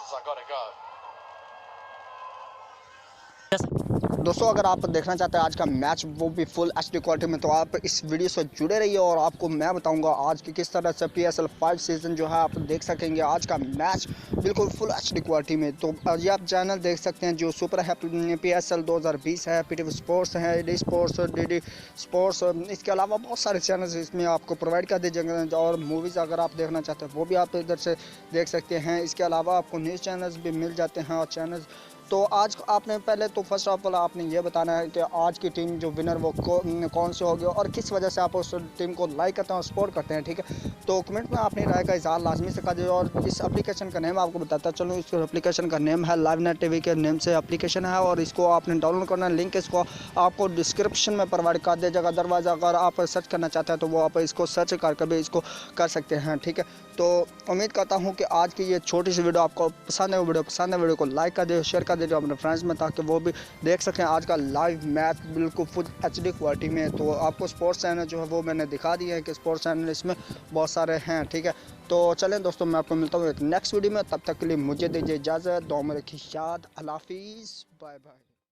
I gotta go. दोस्तों अगर आप देखना चाहते हैं आज का मैच वो भी फुल एचडी क्वालिटी में, तो आप इस वीडियो से जुड़े रहिए और आपको मैं बताऊंगा आज की किस तरह से PSL 5 सीज़न जो है आप देख सकेंगे आज का मैच बिल्कुल फुल एचडी क्वालिटी में। तो ये आप चैनल देख सकते हैं जो सुपर है PSL 2020 है, PTV स्पोर्ट्स है, डी स्पोर्ट्स, DD स्पोर्ट्स, इसके अलावा बहुत सारे चैनल्स इसमें आपको प्रोवाइड कर दिए जाएंगे और मूवीज़ अगर आप देखना चाहते हैं वो भी आप इधर से देख सकते हैं। इसके अलावा आपको न्यूज़ चैनल्स भी मिल जाते हैं और चैनल्स। तो आज आपने पहले तो फर्स्ट ऑफ ऑल आपने ये बताना है कि आज की टीम जो विनर वो कौन से होगी और किस वजह से आप उस टीम को लाइक करते हैं और सपोर्ट करते हैं, ठीक है। तो कमेंट में अपनी राय का इज़हार लाजमी से कर दीजिए और इस एप्लीकेशन का नेम आपको बताता चलो। इस एप्लीकेशन का नेम है लाइव नेट TV के नेम से एप्लीकेशन है और इसको आपने डाउनलोड करना है। लिंक इसको आपको डिस्क्रिप्शन में प्रोवाइड कर दिया जाएगा। अदरवाइज़ अगर आप सर्च करना चाहते हैं तो वो आप इसको सर्च करके भी इसको कर सकते हैं, ठीक है। तो उम्मीद करता हूँ कि आज की ये छोटी सी वीडियो आपको पसंद है। वीडियो को लाइक कर दीजिए, शेयर कर दीजिए अपने फ्रेंड्स में, ताकि वो भी देख सकें आज का लाइव मैच बिल्कुल फुल HD क्वालिटी में। तो आपको स्पोर्ट्स चैनल जो है वो मैंने दिखा दिए हैं कि स्पोर्ट्स चैनल इसमें बहुत सारे हैं, ठीक है। तो चलें दोस्तों, मैं आपको मिलता हूँ एक नेक्स्ट वीडियो में। तब तक के लिए मुझे दीजिए इजाज़त, दुआ में रखिए याद। अल्लाह हाफिज़, बाय बाय।